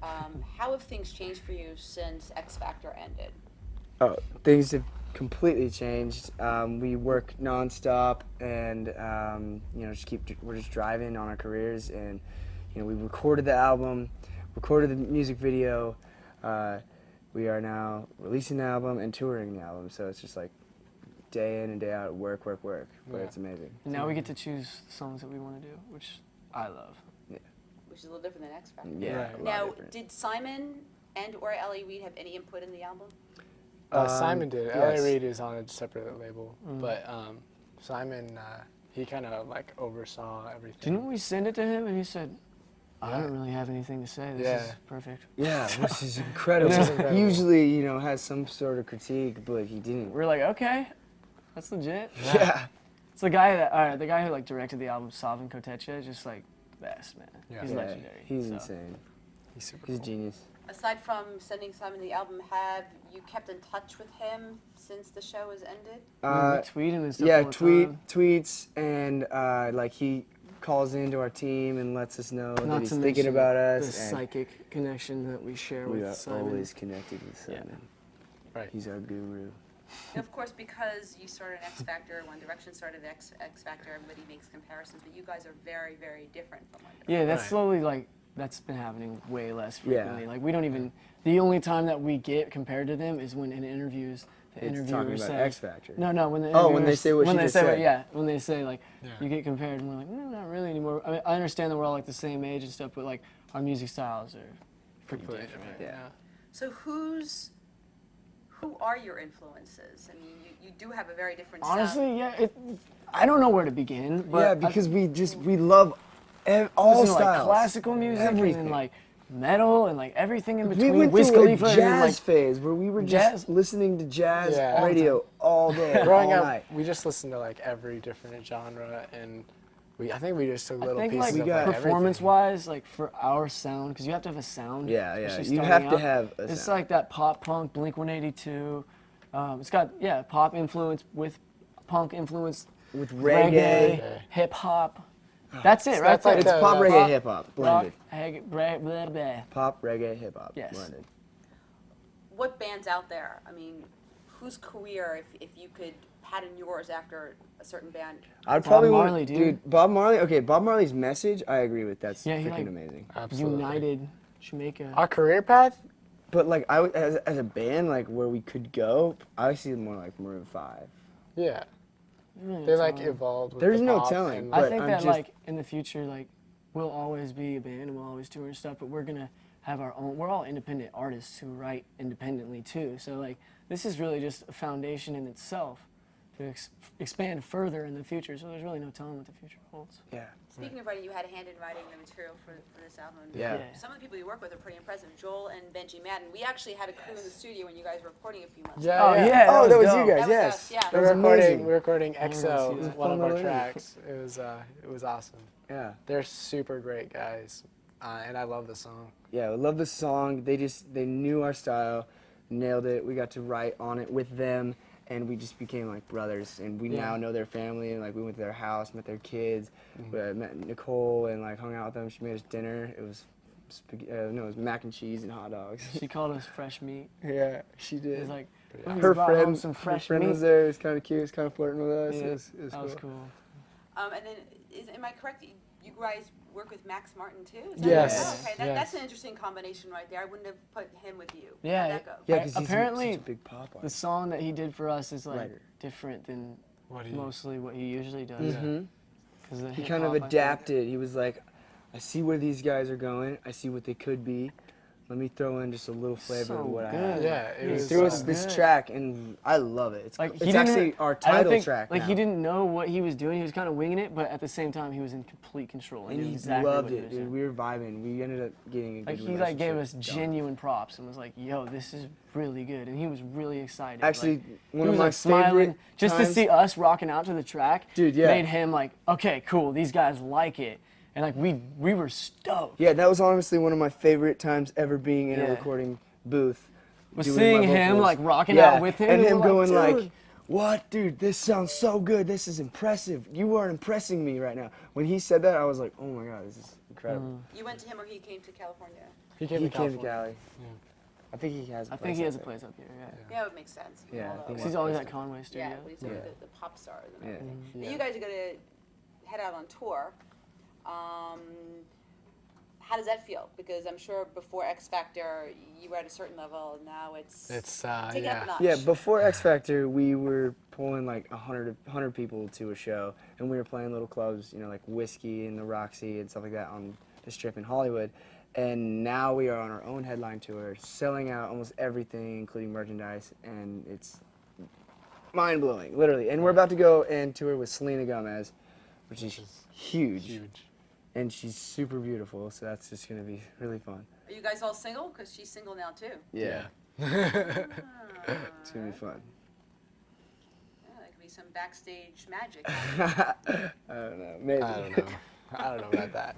How have things changed for you since X Factor ended? Oh, things have completely changed. We work nonstop, and we're just driving on our careers, and we recorded the album, recorded the music video. Uh, we are now releasing the album and touring the album, so it's just like day in and day out, work, work, work. But it's amazing. And now we get to choose the songs that we want to do, which I love. Yeah. Which is a little different than X Factor. Yeah. Right. A lot Now, different. did Simon and or Ellie Reed have any input in the album? Simon did. Yes. Ellie Reed is on a separate label, but Simon, he kind of like oversaw everything. Didn't we send it to him and he said, I don't really have anything to say. This is perfect. Yeah, which is incredible. He usually, has some sort of critique, but he didn't. We're like, okay, that's legit. Yeah. It's the guy who like directed the album, Savin Kotecha, just like best, man. Yeah. He's legendary. He's so. insane. He's super He's a cool. genius. Aside from sending Simon the album, have you kept in touch with him since the show has ended? We tweet him and stuff Yeah, all the time. tweets, and like he calls into our team and lets us know that Not he's to thinking mention about the us. And psychic connection that we share we with are Simon. always connected with Simon. Right. He's our guru. And of course, because you started X Factor, One Direction started X Factor, everybody makes comparisons, but you guys are very, very different from One Direction. Yeah, that's Right. slowly like that's been happening way less frequently. Yeah. Like we don't even. The only time that we get compared to them is when in interviews the It's talking interviewers about say X Factor. No, when the when they interviewers- say what when you they just say said. yeah, when they say like Yeah. you get compared and we're like no, not really anymore. I mean, I understand that we're all like the same age and stuff, but like our music styles are pretty Completely different. different. Yeah. So who are your influences? I mean, you do have a very different Honestly, yeah, I don't know where to begin. But Yeah, because we love all listen to, like styles. classical music Everything. and like metal and like everything in We between. went Wiz through a Khalifa and, jazz like, phase where we were jazz- just listening to jazz Yeah. radio all day, Growing all up, night. we just listened to like every different genre, and I think we just took little I think pieces like of got like performance-wise, like for our sound, because you have to have a sound. Yeah, especially you starting have to out. have a It's sound. like that pop punk, Blink-182. It's got pop influence with punk influence, With reggae. hip hop. That's it, So right? that's like It's the- pop, the reggae, pop, hip hop, Rock, blended. blah, blah, blah. Pop, reggae, hip hop, Yes. blended. What band's out there? I mean, whose career, if you could pattern yours after a certain band? I'd probably Marley, want, dude. Bob Marley. Okay, Bob Marley's message, I agree with. That's Yeah, he, freaking like- amazing. Absolutely. United Jamaica. Our career path? But like as a band, like where we could go, I see more like Maroon 5. Yeah. Really, They like it's, evolved with There's the no pop telling, and- I but think I'm that just- like in the future, like we'll always be a band and we'll always tour and stuff, but we're gonna have our own. We're all independent artists who write independently too. So like this is really just a foundation in itself to expand further in the future. So there's really no telling what the future holds. Yeah. Speaking of writing, you had a hand in writing the material for this album. Yeah. Yeah. Some of the people you work with are pretty impressive. Joel and Benji Madden. We actually had a crew in the studio when you guys were recording a few months ago. Oh Yeah, yeah. Oh, that was dope. you That guys. was Yes. us, yeah. That We was were amazing. recording wanna EXO, see that. one of our Fun to learn. tracks. It was awesome. Yeah. They're super great guys, and I love the song. Yeah, I love the song. They knew our style, nailed it. We got to write on it with them, and we just became like brothers. And we now know their family, and like we went to their house, met their kids. We met Nicole and like hung out with them. She made us dinner. It was, it was mac and cheese and hot dogs. She called us fresh meat. Yeah, she It did. was like Yeah. "Please her brought home friend, some her fresh friend meat. was there. It was kind of cute. It was kind of flirting with us. Yeah, It was that was cool. And then, am I correct that you guys work with Max Martin too? Is Yes. Oh, okay, Yes. that's an interesting combination right there. I wouldn't have put him with you. Yeah, How'd that go? Yeah, I- because he's apparently such a big pop The artist. song that he did for us is like Writer. different than What do you? mostly what he usually does. Mhm. 'Cause the He hip kind of hop, I think- adapted. He was like, I see where these guys are going. I see what they could be. Let me throw in just a little flavor So of what I good. have. Yeah, it He was threw us so this good. track, and I love it. It's, Like it's actually our I don't title think, track Like now. he didn't know what he was doing. He was kind of winging it, but at the same time, he was in complete control. and knew he exactly loved what he it, was dude. doing. We were vibing. We ended up getting a good Like he like gave us relationship going. genuine props and was like, "Yo, this is really good," and he was really excited. Actually, like, one he of was, my like, smiling favorite just to times- see us rocking out to the track. Dude, yeah. made him like, okay, cool. These guys like it, and like we were stoked. Yeah, that was honestly one of my favorite times ever being in a Yeah. recording booth. Was doing seeing my him vocals. like rocking Yeah, out with him, and him we're going like, "Dude." "What, dude? This sounds so good. This is impressive. You are impressing me right now." When he said that, I was like, "Oh my god, this incredible. You went to him or he came to California? He came He to came to California. Cali. I think he has. I think he has a place up here. Yeah. Yeah, it would make sense. Yeah, I Although- think He's always at Conway Studio. Yeah, he's Yeah. the pop stars and Yeah. everything. Yeah. But you guys are gonna head out on tour. How does that feel? Because I'm sure before X Factor you were at a certain level, and now it's taking up a yeah. notch. Yeah, before X Factor, we were pulling like 100 people to a show, and we were playing little clubs, you know, like Whiskey and the Roxy and stuff like that on the Strip in Hollywood. And now we are on our own headline tour, selling out almost everything, including merchandise, and it's mind-blowing, literally. And we're about to go and tour with Selena Gomez, which is huge. Huge. And she's super beautiful, so that's just going to be really fun. Are you guys all single? Because she's single now too. Yeah, Ah. it's going to be fun. Yeah, there could be some backstage magic. I don't know, maybe. I don't know. I don't know about that.